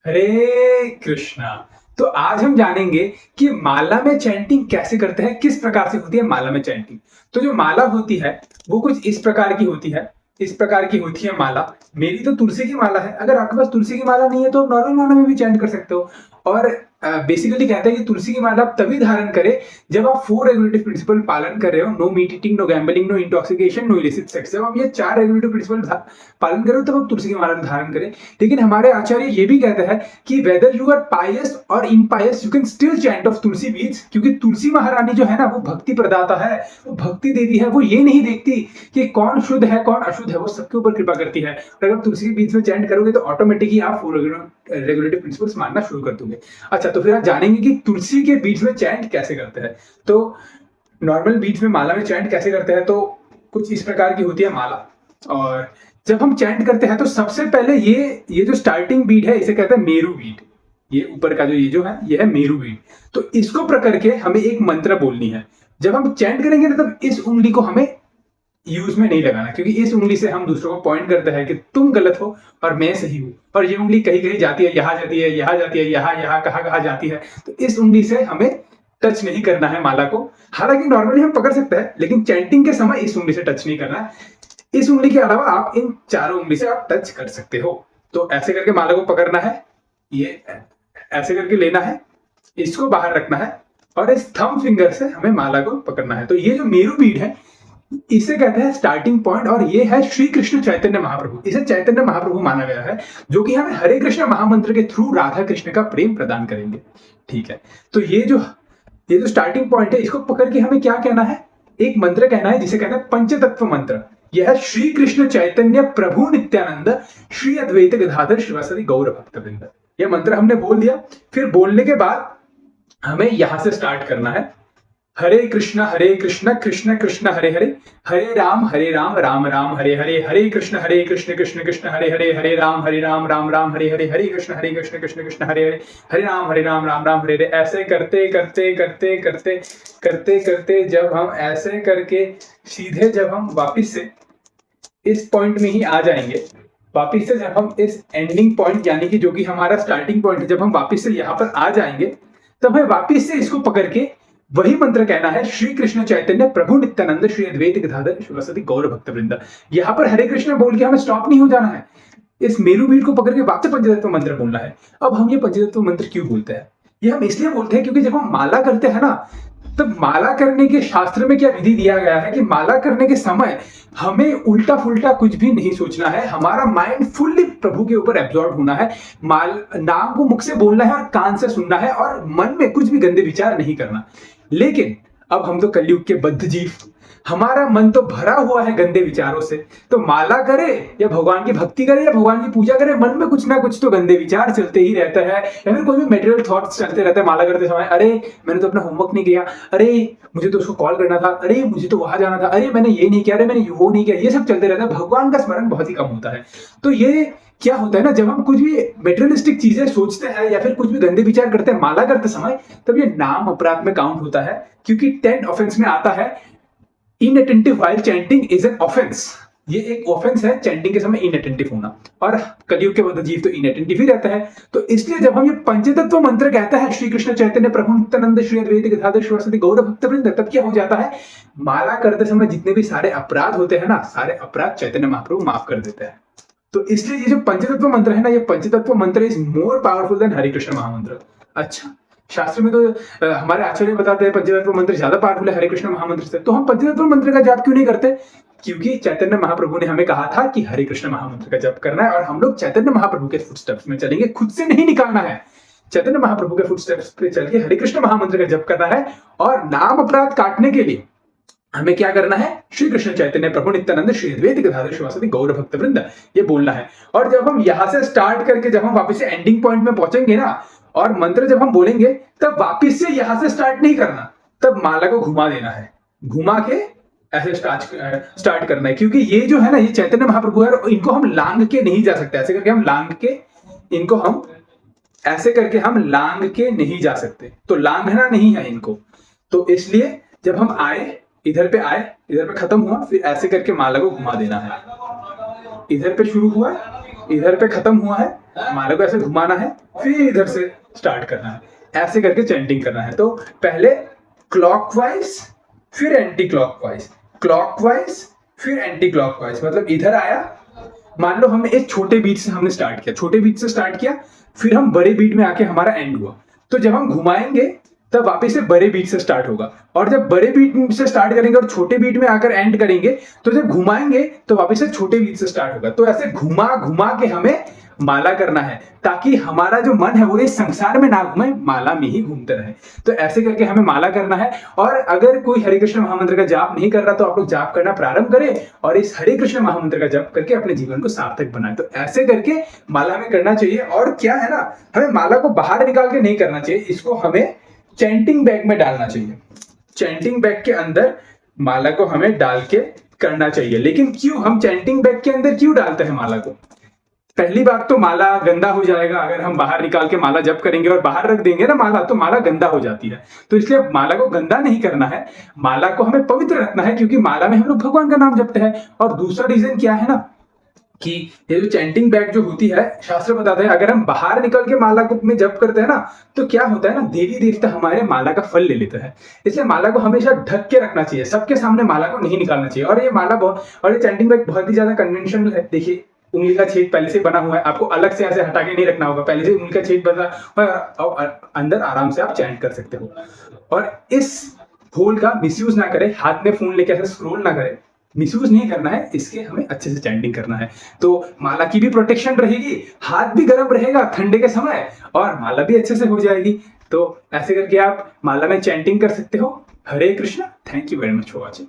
हरे कृष्णा। तो आज हम जानेंगे कि माला में चैंटिंग कैसे करते हैं, किस प्रकार से होती है माला में चैंटिंग। तो जो माला होती है वो कुछ इस प्रकार की होती है, इस प्रकार की होती है माला। मेरी तो तुलसी की माला है, अगर आपके पास तुलसी की माला नहीं है तो नॉर्मल माला में भी चैंट कर सकते हो। और बेसिकली कहते हैं कि तुलसी की माला आप तभी धारण करें जब आप 4 रेगुलेटिव प्रिंसिपल पालन कर रहे हो। No meat eating, no gambling, no intoxication, no illicit sex. जब आप ये 4 रेगुलेटिव प्रिंसिपल पालन करो तब आप तुलसी की माला धारण करें। लेकिन हमारे आचार्य ये भी कहते हैं कि वेदर यू आर पायस और impious you can still chant of tulsi beads, क्योंकि तुलसी महारानी जो है ना वो भक्ति प्रदाता है, वो भक्ति देवी है। वो ये नहीं देखती कि कौन शुद्ध है कौन अशुद्ध है, वो सबके ऊपर कृपा करती है। और अगर तुलसी के बीच में चैंट करोगे तो ऑटोमेटिकली आप रेगुलेटिव प्रिंसिपल्स मानना शुरू कर दोगे। अच्छा, तो फिर आप जानेंगे कि तुलसी के बीच में चैंट कैसे करते हैं। तो नॉर्मल बीच में माला में चैंट कैसे करते हैं, तो कुछ इस प्रकार की होती है माला। और जब हम चैंट करते हैं तो सबसे पहले ये जो स्टार्टिंग बीट है इसे कहते हैं मेरू बीट। ये ऊपर का ये जो है ये है मेरू बीट। तो इसको पकड़ के हमें एक मंत्र बोलनी है। जब हम चैंट करेंगे ना तब इस उंगली को हमें यूज में नहीं लगाना, क्योंकि इस उंगली से हम दूसरों को पॉइंट करते हैं कि तुम गलत हो और मैं सही हूं। और ये उंगली कहीं कहीं जाती है, यहाँ जाती है, यहाँ जाती है, यहाँ कहाँ कहाँ जाती है। तो इस उंगली से हमें टच नहीं करना है माला को। हालांकि नॉर्मली हम पकड़ सकते हैं, लेकिन चैंटिंग के समय इस उंगली से टच नहीं करना है। इस उंगली के अलावा आप इन चारों उंगली से आप टच कर सकते हो। तो ऐसे करके माला को पकड़ना है, ये ऐसे करके लेना है, इसको बाहर रखना है और इस थंब फिंगर से हमें माला को पकड़ना है। तो ये जो मेरू बीड है इसे कहते हैं स्टार्टिंग पॉइंट, और ये है श्री कृष्ण चैतन्य महाप्रभु। इसे चैतन्य महाप्रभु माना गया है, जो कि हमें हरे कृष्ण महामंत्र के थ्रू राधा कृष्ण का प्रेम प्रदान करेंगे। ठीक है, तो ये जो स्टार्टिंग पॉइंट है इसको पकड़ के हमें क्या कहना है, एक मंत्र कहना है जिसे कहते हैं पंचतत्व मंत्र। यह है श्री कृष्ण चैतन्य प्रभु नित्यानंद श्री अद्वैत गदाधर शिवासदि गौर भक्तवृंद। यह मंत्र हमने बोल दिया। फिर बोलने के बाद हमें यहां से स्टार्ट करना है, हरे कृष्ण कृष्ण कृष्ण हरे हरे, हरे राम राम राम हरे हरे, हरे कृष्ण कृष्ण कृष्ण हरे हरे, हरे राम राम राम हरे हरे, हरे कृष्ण कृष्ण कृष्ण हरे हरे, हरे राम राम हरे हरे। ऐसे करते करते करते करते करते करते जब हम ऐसे करके सीधे जब हम वापिस से इस पॉइंट में ही आ जाएंगे, वापिस से जब हम इस एंडिंग पॉइंट यानी कि जो कि हमारा स्टार्टिंग पॉइंट है, जब हम वापिस से यहाँ पर आ जाएंगे तब हमें वापिस से इसको पकड़ के वही मंत्र कहना है, श्री कृष्ण चैतन्य प्रभु नित्यानंद श्री अद्वैत गदाधर शिवासदि गौर भक्तवृंद। यहाँ पर हरे कृष्ण बोल के हमें स्टॉप नहीं हो जाना है, इस मेरू बीट को पकड़ के वापस पंचतत्व मंत्र बोलना है। अब हम ये पंचतत्व मंत्र क्यों बोलते हैं, ये हम इसलिए बोलते हैं क्योंकि जब हम माला करते हैं ना तब माला करने के शास्त्र में क्या विधि दिया गया है कि माला करने के समय हमें उल्टा फुल्टा कुछ भी नहीं सोचना है, हमारा माइंड फुल्ली प्रभु के ऊपर एब्जॉर्ब होना है। नाम को मुख से बोलना है और कान से सुनना है और मन में कुछ भी गंदे विचार नहीं करना। लेकिन अब हम तो कलयुग के बद्ध जीव, हमारा मन तो भरा हुआ है गंदे विचारों से। तो माला करे या भगवान की भक्ति करे या भगवान की पूजा करे, मन में कुछ ना कुछ तो गंदे विचार चलते ही रहता है, या फिर कोई भी मेटेरियल थॉट्स चलते रहते हैं माला करते समय। अरे मैंने तो अपना होमवर्क नहीं किया, अरे मुझे तो उसको कॉल करना था, अरे मुझे तो वहां जाना था, अरे मैंने ये नहीं किया, अरे मैंने वो नहीं किया। ये सब चलते रहता है, भगवान का स्मरण बहुत ही कम होता है। तो ये क्या होता है ना, जब हम कुछ भी मेटेरियलिस्टिक चीजें सोचते हैं या फिर कुछ भी गंदे विचार करते हैं माला करते समय, तब ये नाम अपराध में काउंट होता है, क्योंकि 10th ऑफेंस में आता है inattentive while chanting is an offence. ये एक ऑफेंस है चैंटिंग के समय इनअटेंटिव होना, और कलयुग के बद्ध जीव तो इनअटेंटिव ही रहता है। तो इसलिए जब हम ये पंचतत्व मंत्र कहता है श्री कृष्ण चैतन्य प्रभु नित्यानंद श्री अद्वैत गदाधर शिवासदि गौर भक्तवृंद, तब क्या हो जाता है, माला करते समय जितने भी सारे अपराध होते हैं ना, सारे अपराध चैतन्य महाप्रभु माफ कर देते हैं। तो इसलिए ये जो पंचतत्व मंत्र है ना, ये पंचतत्व मंत्र इज मोर पावरफुल देन हरे कृष्ण महामंत्र। अच्छा, शास्त्र में तो हमारे आचार्य बताते हैं पंचतत्व मंत्र ज्यादा पावरफुल है हरे कृष्ण महामंत्र से। तो हम पंचतत्व मंत्र का जाप क्यों नहीं करते, क्योंकि चैतन्य महाप्रभु ने हमें कहा था कि हरे कृष्ण महामंत्र का जप करना है, और हम लोग चैतन्य महाप्रभु के फुटस्टेप्स में चलेंगे, खुद से नहीं निकालना है। चैतन्य महाप्रभु के फुटस्टेप्स पे चल के हरे कृष्ण महामंत्र का जप करना है, और नाम अपराध काटने के लिए हमें क्या करना है, श्री कृष्ण चैतन्य प्रभु नित्यानंद श्री अद्वैत गदाधर शिवासदि गौर भक्तवृंद, ये बोलना है। और जब हम यहां से स्टार्ट करके जब हम वापस से एंडिंग पॉइंट में पहुंचेंगे ना, और मंत्र जब हम बोलेंगे तब वापस से यहां से स्टार्ट नहीं करना, तब माला को घुमा देना है, घुमा के ऐसे स्टार्ट करना है। क्योंकि ये जो है ना, ये चैतन्य महाप्रभु है, इनको हम लांग के नहीं जा सकते, ऐसे करके हम लांग के इनको हम ऐसे करके हम लांग के नहीं जा सकते, तो लांघना नहीं है इनको। तो इसलिए जब हम आए, इधर पे खत्म हुआ, फिर ऐसे करके माला को घुमा देना है, इधर पे शुरू हुआ इधर पे खत्म हुआ है, माला को ऐसे घुमाना है, फिर इधर से स्टार्ट करना है, ऐसे करके चैंटिंग करना है। तो पहले क्लॉकवाइज, फिर एंटी क्लॉकवाइज, क्लॉकवाइज फिर एंटी क्लॉकवाइज, मतलब इधर आया, मान लो हमने एक छोटे बीट से हमने स्टार्ट किया, छोटे बीट से स्टार्ट किया, फिर हम बड़े बीट में आके हमारा एंड हुआ, तो जब हम घुमाएंगे तब वापस से बड़े बीट से स्टार्ट होगा, और जब बड़े बीट से स्टार्ट करेंगे और छोटे बीट में आकर एंड करेंगे, तो जब घुमाएंगे तो वापस से छोटे बीट से स्टार्ट होगा। तो ऐसे घुमा घुमा के हमें माला करना है, ताकि हमारा जो मन है वो इस संसार में ना घूमे, माला में ही घूमते रहे। तो ऐसे करके हमें माला करना है। और अगर कोई हरे कृष्ण महामंत्र का जाप नहीं कर रहा तो आप लोग जाप करना प्रारंभ करें और इस हरे कृष्ण महामंत्र का जाप करके अपने जीवन को सार्थक बनाएं। तो ऐसे करके माला हमें करना चाहिए। और क्या है ना, हमें माला को बाहर निकाल के नहीं करना चाहिए, इसको हमें चैंटिंग बैग में डालना चाहिए। चैंटिंग बैग के अंदर माला को हमें डाल के करना चाहिए। लेकिन क्यों हम चैंटिंग बैग के अंदर क्यों डालते हैं माला को? पहली बात तो माला गंदा हो जाएगा, अगर हम बाहर निकाल के माला जप करेंगे और बाहर रख देंगे ना माला, तो माला गंदा हो जाती है। तो इसलिए माला को गंदा नहीं करना है, माला को हमें पवित्र रखना है, क्योंकि माला में हम लोग भगवान का नाम जपते हैं। और दूसरा रीजन क्या है ना, कि ये जो चैंटिंग बैग जो होती है, शास्त्र बताते हैं अगर हम बाहर निकल के माला को में जप करते हैं ना, तो क्या होता है ना, देवी देवता हमारे माला का फल ले लेते हैं। इसलिए माला को हमेशा ढक के रखना चाहिए, सबके सामने माला को नहीं निकालना चाहिए। और ये माला बहुत, और ये चैंटिंग बैग बहुत ही ज्यादा कन्वेंशनल है। देखिए उंगली का छेद पहले से बना हुआ है, आपको अलग से ऐसे हटा के नहीं रखना होगा, पहले से उंगली का छेद बना और अंदर आराम से आप चैंट कर सकते हो। और इस होल का मिसयूज ना करें, हाथ में फोन लेके ऐसे स्क्रॉल ना करें, मिसयूज नहीं करना है, इसके हमें अच्छे से चैंटिंग करना है। तो माला की भी प्रोटेक्शन रहेगी, हाथ भी गर्म रहेगा ठंडे के समय, और माला भी अच्छे से हो जाएगी। तो ऐसे करके आप माला में चैंटिंग कर सकते हो। Hare Krishna. Thank you very much for watching.